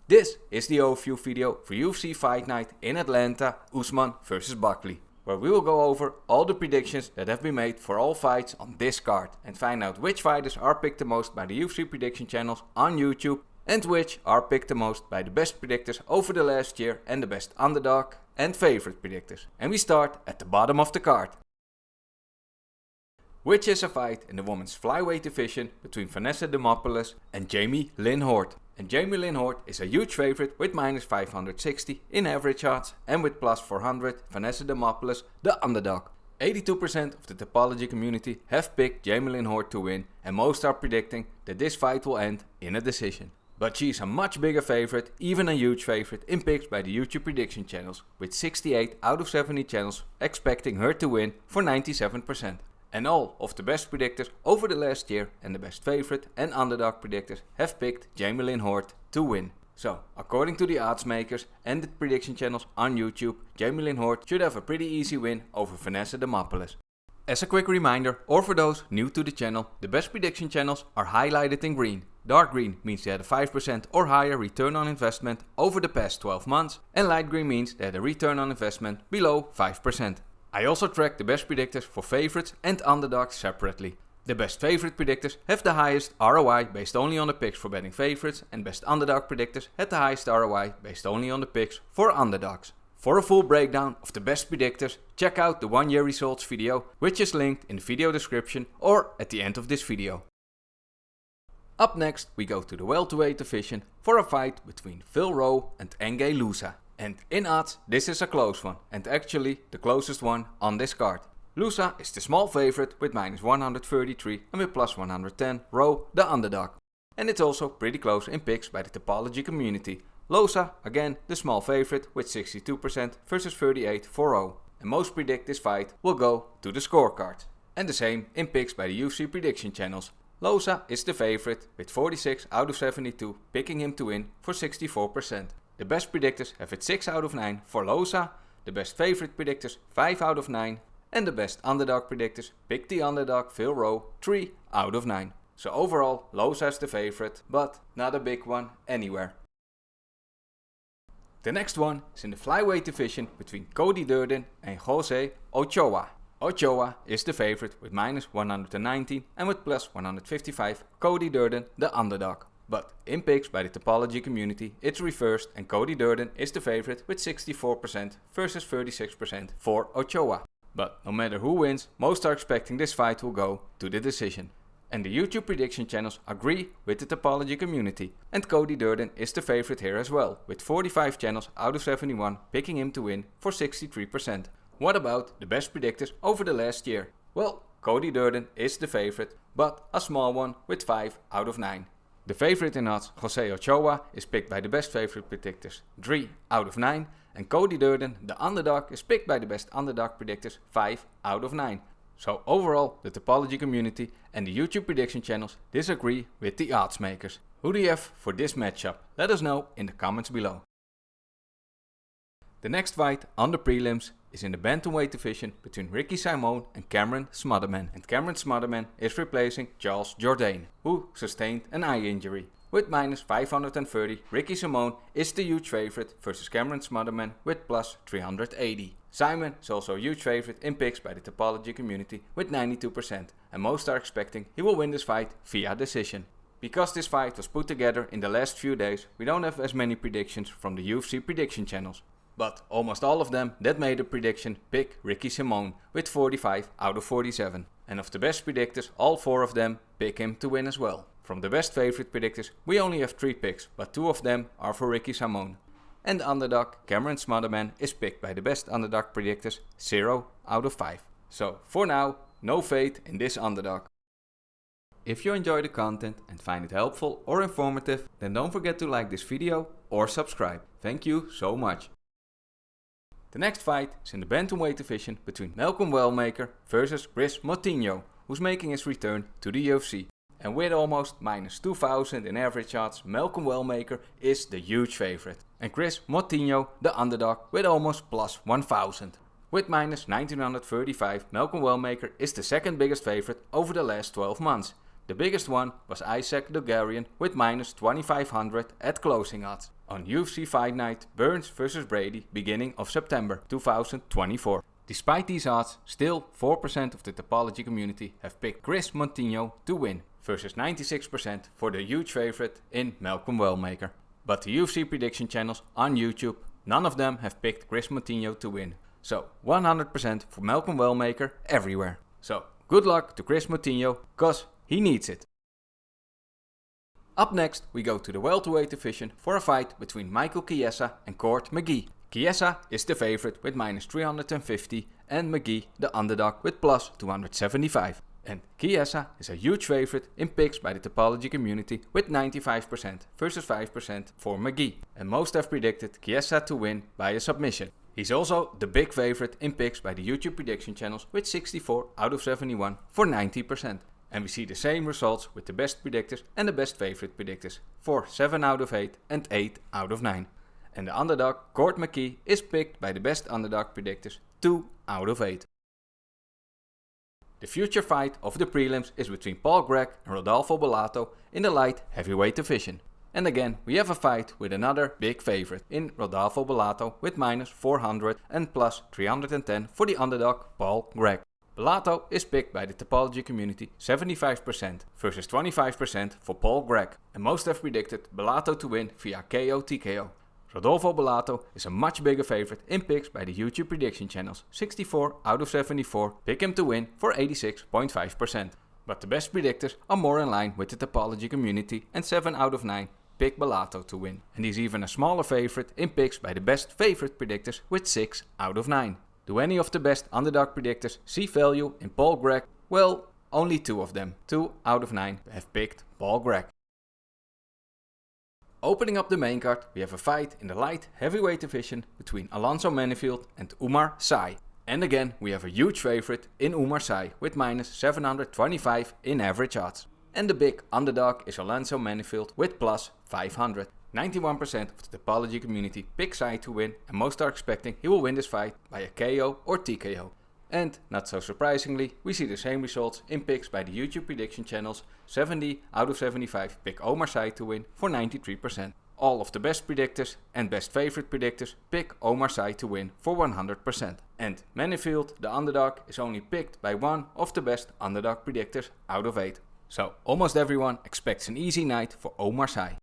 This is the overview video for UFC Fight Night in Atlanta, Usman vs Buckley, where we will go over all the predictions that have been made for all fights on this card and find out which fighters are picked the most by the UFC Prediction Channels on YouTube and which are picked the most by the best predictors over the last year and the best underdog and favorite predictors. And we start at the bottom of the card, which is a fight in the women's flyweight division between Vanessa Demopoulos and Jamey-Lyn Horth. And Jamey-Lyn Horth is a huge favorite with minus 560 in average odds, and with plus 400 Vanessa Demopoulos the underdog. 82% of the Tapology community have picked Jamey-Lyn Horth to win, and most are predicting that this fight will end in a decision. But she's a much bigger favorite, even a huge favorite in picks by the YouTube Prediction Channels, with 68 out of 70 channels expecting her to win for 97%. And all of the best predictors over the last year and the best favorite and underdog predictors have picked Jamey-Lyn Horth to win. So, according to the Oddsmakers and the prediction channels on YouTube, Jamey-Lyn Horth should have a pretty easy win over Vanessa Demopoulos. As a quick reminder, or for those new to the channel, the best prediction channels are highlighted in green. Dark green means they had a 5% or higher return on investment over the past 12 months, and light green means they had a return on investment below 5%. I also track the best predictors for favorites and underdogs separately. The best favorite predictors have the highest ROI based only on the picks for betting favorites, and best underdog predictors had the highest ROI based only on the picks for underdogs. For a full breakdown of the best predictors, check out the 1 year results video, which is linked in the video description or at the end of this video. Up next we go to the welterweight division for a fight between Rowe and Ange Loosa. And in odds, this is a close one, and actually the closest one on this card. Loosa is the small favorite with minus 133 and with plus 110 Rowe the underdog. And it's also pretty close in picks by the Tapology community. Loosa, again the small favorite with 62% versus 38 for Rowe. And most predict this fight will go to the scorecard. And the same in picks by the UFC Prediction Channels. Loosa is the favorite with 46 out of 72 picking him to win for 64%. The best predictors have it 6 out of 9 for Loosa, the best favorite predictors 5 out of 9, and the best underdog predictors picked the underdog Rowe 3 out of 9. So overall, Loosa is the favorite, but not a big one anywhere. The next one is in the flyweight division between Cody Durden and Jose Ochoa. Ochoa is the favorite with minus 119 and with plus 155 Cody Durden the underdog. But in picks by the Tapology community it's reversed, and Cody Durden is the favorite with 64% versus 36% for Ochoa. But no matter who wins, most are expecting this fight will go to the decision. And the YouTube prediction channels agree with the Tapology community, and Cody Durden is the favorite here as well, with 45 channels out of 71 picking him to win for 63%. What about the best predictors over the last year? Well, Cody Durden is the favorite, but a small one with 5 out of 9. The favorite in odds, Jose Ochoa, is picked by the best favorite predictors 3 out of 9, and Cody Durden, the underdog, is picked by the best underdog predictors 5 out of 9. So overall, the Tapology community and the YouTube prediction channels disagree with the odds makers. Who do you have for this matchup? Let us know in the comments below. The next fight on the prelims is in the bantamweight division between Simón and Cameron Smotherman. And Cameron Smotherman is replacing Charles Jourdain, who sustained an eye injury. With minus 530, Simón is the huge favorite versus Cameron Smotherman with plus 380. Simón is also a huge favorite in picks by the Tapology community with 92%, and most are expecting he will win this fight via decision. Because this fight was put together in the last few days, we don't have as many predictions from the UFC prediction channels. But almost all of them that made a prediction pick Simón with 45 out of 47. And of the best predictors, all 4 of them pick him to win as well. From the best favorite predictors, we only have 3 picks, but 2 of them are for Simón. And the underdog, Cameron Smotherman, is picked by the best underdog predictors 0 out of 5. So for now, no faith in this underdog. If you enjoy the content and find it helpful or informative, then don't forget to like this video or subscribe. Thank you so much. The next fight is in the bantamweight division between Wellmaker versus Kris Moutinho, who's making his return to the UFC. And with almost minus 2000 in average odds, Wellmaker is the huge favorite. And Kris Moutinho, the underdog, with almost plus 1000. With minus 1935, Wellmaker is the second biggest favorite over the last 12 months. The biggest one was Isaac the Garian with minus 2500 at closing odds on UFC Fight Night Burns vs Brady beginning of September 2024. Despite these odds, still 4% of the Tapology community have picked Kris Moutinho to win versus 96% for the huge favorite in Malcolm Wellmaker. But the UFC Prediction Channels on YouTube, none of them have picked Kris Moutinho to win. So 100% for Malcolm Wellmaker everywhere. So good luck to Kris Moutinho, cause he needs it. Up next we go to the welterweight division for a fight between Michael Chiesa and Horth McGee. Chiesa is the favorite with minus 350 and McGee the underdog with plus 275. And Chiesa is a huge favorite in picks by the Tapology community with 95% versus 5% for McGee. And most have predicted Chiesa to win by a submission. He's also the big favorite in picks by the YouTube prediction channels with 64 out of 71 for 90%. And we see the same results with the best predictors and the best favorite predictors for 7 out of 8 and 8 out of 9. And the underdog Horth McGee is picked by the best underdog predictors 2 out of 8. The future fight of the prelims is between Paul Gregg and Rodolfo Bellato in the light heavyweight division. And again we have a fight with another big favorite in Rodolfo Bellato with minus 400 and plus 310 for the underdog Paul Gregg. Bellato is picked by the Tapology community 75% versus 25% for Paul Gregg, and most have predicted Bellato to win via KO TKO. Rodolfo Bellato is a much bigger favorite in picks by the YouTube prediction channels, 64 out of 74 pick him to win for 86.5%. But the best predictors are more in line with the Tapology community and 7 out of 9 pick Bellato to win. And he's even a smaller favorite in picks by the best favorite predictors with 6 out of 9. Do any of the best underdog predictors see value in Paul Gregg? Well, only 2 of them, 2 out of 9 have picked Paul Gregg. Opening up the main card, we have a fight in the light heavyweight division between Alonzo Manifield and Umar Sy. And again, we have a huge favorite in Umar Sy with minus 725 in average odds. And the big underdog is Alonzo Manifield with plus 500. 91% of the Tapology community pick Sy to win, and most are expecting he will win this fight by a KO or TKO. And not so surprisingly, we see the same results in picks by the YouTube prediction channels. 70 out of 75 pick Umar Sy to win for 93%. All of the best predictors and best favorite predictors pick Umar Sy to win for 100%. And Manifield, the underdog, is only picked by one of the best underdog predictors out of 8. So almost everyone expects an easy night for Umar Sy.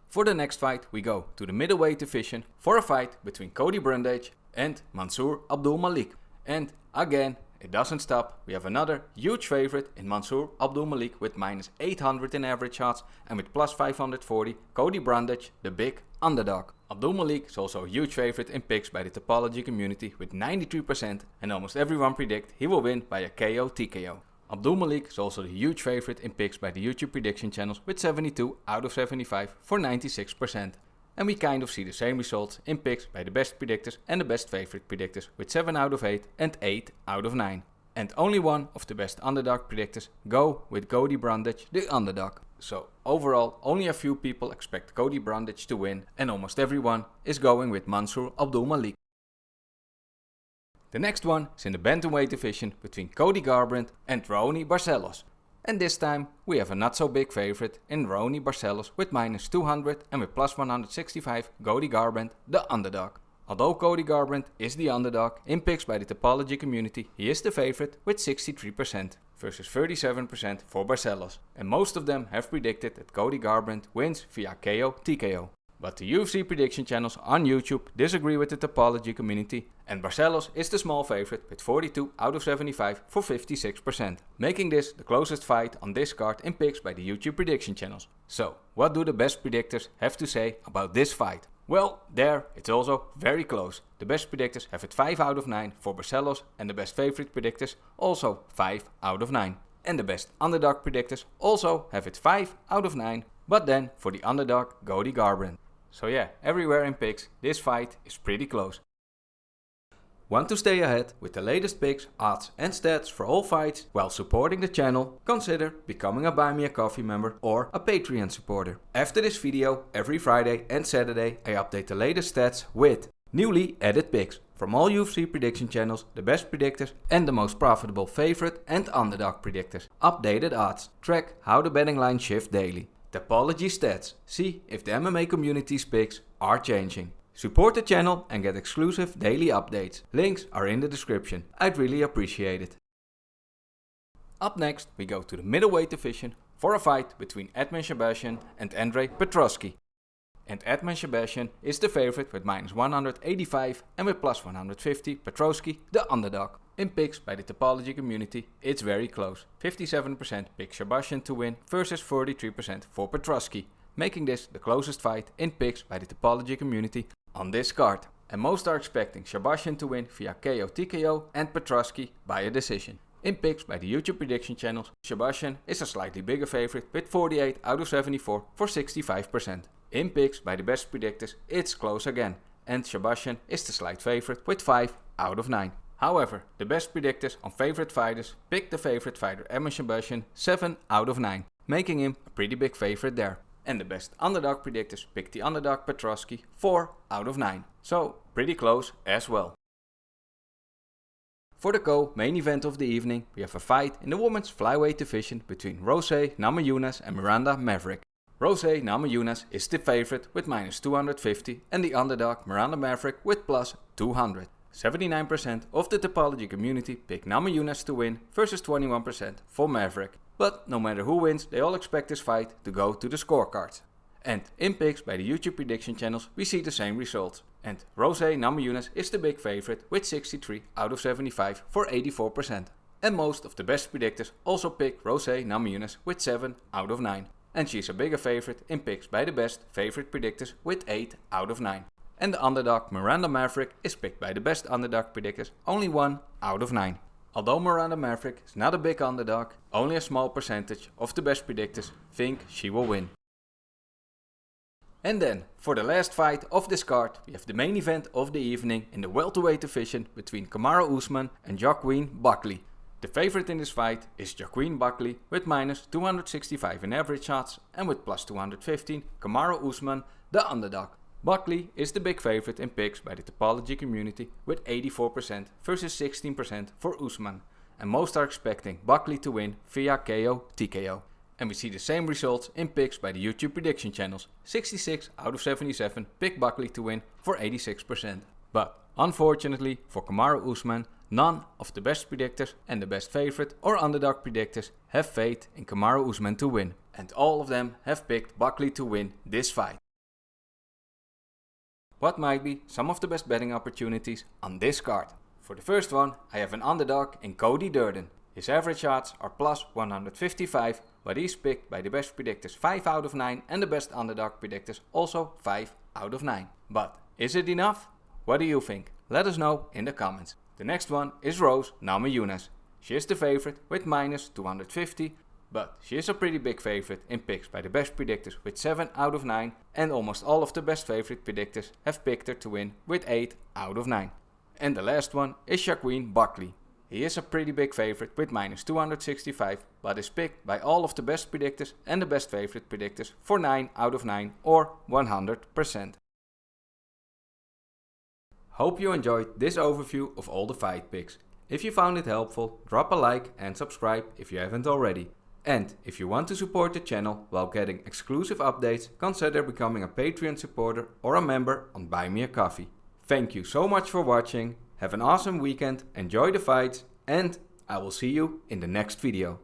For the next fight we go to the middleweight division for a fight between Cody Garbrandt and Mansour Abdul-Malik. And again, it doesn't stop. We have another huge favorite in Mansour Abdul-Malik with minus 800 in average odds and with plus 540 Cody Garbrandt, the big underdog. Abdul-Malik is also a huge favorite in picks by the Tapology community with 93%, and almost everyone predict he will win by a KO TKO. Abdul-Malik is also the huge favorite in picks by the YouTube prediction channels with 72 out of 75 for 96%. And we kind of see the same results in picks by the best predictors and the best favorite predictors with 7 out of 8 and 8 out of 9. And only one of the best underdog predictors go with Cody Garbrandt, the underdog. So overall, only a few people expect Cody Garbrandt to win, and almost everyone is going with Mansour Abdul-Malik. The next one is in the bantamweight division between Cody Garbrandt and Raoni Barcelos. And this time we have a not so big favorite in Raoni Barcelos with minus 200 and with plus 165 Cody Garbrandt, the underdog. Although Cody Garbrandt is the underdog in picks by the Tapology community, he is the favorite with 63% versus 37% for Barcelos. And most of them have predicted that Cody Garbrandt wins via KO TKO. But the UFC prediction channels on YouTube disagree with the Tapology community, and Barcelos is the small favorite with 42 out of 75 for 56%, making this the closest fight on this card in picks by the YouTube prediction channels. So, what do the best predictors have to say about this fight? Well, there it's also very close. The best predictors have it 5 out of 9 for Barcelos, and the best favorite predictors also 5 out of 9. And the best underdog predictors also have it 5 out of 9, but then for the underdog Cody Garbrandt. So yeah, everywhere in picks, this fight is pretty close. Want to stay ahead with the latest picks, odds and stats for all fights while supporting the channel? Consider becoming a Buy Me a Coffee member or a Patreon supporter. After this video, every Friday and Saturday I update the latest stats with newly added picks, From all UFC prediction channels, the best predictors and the most profitable favorite and underdog predictors. Updated odds. Track how the betting lines shift daily. Tapology stats. See if the MMA community's picks are changing. Support the channel and get exclusive daily updates. Links are in the description. I'd really appreciate it. Up next, we go to the middleweight division for a fight between Edmen Shahbazyan and Andre Petroski. And Edmen Shahbazyan is the favorite with minus 185 and with plus 150 Petroski the underdog. In picks by the Tapology community, it's very close. 57% pick Shahbazyan to win versus 43% for Petroski, making this the closest fight in picks by the Tapology community on this card. And most are expecting Shahbazyan to win via KO TKO and Petroski by a decision. In picks by the YouTube prediction channels, Shahbazyan is a slightly bigger favorite with 48 out of 74 for 65%. In picks by the best predictors, it's close again, and Shahbazyan is the slight favorite with 5 out of 9. However, the best predictors on favorite fighters picked the favorite fighter Edmen Shahbazyan 7 out of 9, making him a pretty big favorite there. And the best underdog predictors picked the underdog Petroski 4 out of 9, so pretty close as well. For the co-main event of the evening, we have a fight in the women's flyweight division between Rose Namajunas and Miranda Maverick. Rose Namajunas is the favorite with minus 250 and the underdog Miranda Maverick with plus 200. 79% of the Tapology community pick Namajunas to win versus 21% for Maverick. But no matter who wins, they all expect this fight to go to the scorecards. And in picks by the YouTube prediction channels, we see the same results. And Rose Namajunas is the big favorite with 63 out of 75 for 84%. And most of the best predictors also pick Rose Namajunas with 7 out of 9. And she's a bigger favorite in picks by the best favorite predictors with 8 out of 9. And the underdog Miranda Maverick is picked by the best underdog predictors only 1 out of 9. Although Miranda Maverick is not a big underdog, only a small percentage of the best predictors think she will win. And then, for the last fight of this card, we have the main event of the evening in the welterweight division between Kamaru Usman and Joaquin Buckley. The favorite in this fight is Joaquin Buckley with minus 265 in average odds and with plus 215 Kamaru Usman the underdog. Buckley is the big favorite in picks by the Tapology community with 84% versus 16% for Usman, and most are expecting Buckley to win via KO TKO. And we see the same results in picks by the YouTube prediction channels. 66 out of 77 pick Buckley to win for 86%. But unfortunately for Kamaru Usman, none of the best predictors and the best favorite or underdog predictors have faith in Kamaru Usman to win, and all of them have picked Buckley to win this fight. What might be some of the best betting opportunities on this card? For the first one, I have an underdog in Cody Durden. His average odds are plus 155, but he's picked by the best predictors 5 out of 9 and the best underdog predictors also 5 out of 9. But is it enough? What do you think? Let us know in the comments. The next one is Rose Namajunas. She is the favorite with minus 250, but she is a pretty big favorite in picks by the best predictors with 7 out of 9, and almost all of the best favorite predictors have picked her to win with 8 out of 9. And the last one is Joaquin Buckley. He is a pretty big favorite with minus 265, but is picked by all of the best predictors and the best favorite predictors for 9 out of 9 or 100%. Hope you enjoyed this overview of all the fight picks. If you found it helpful, drop a like and subscribe if you haven't already. And if you want to support the channel while getting exclusive updates, consider becoming a Patreon supporter or a member on Buy Me a Coffee. Thank you so much for watching. Have an awesome weekend, enjoy the fights, and I will see you in the next video.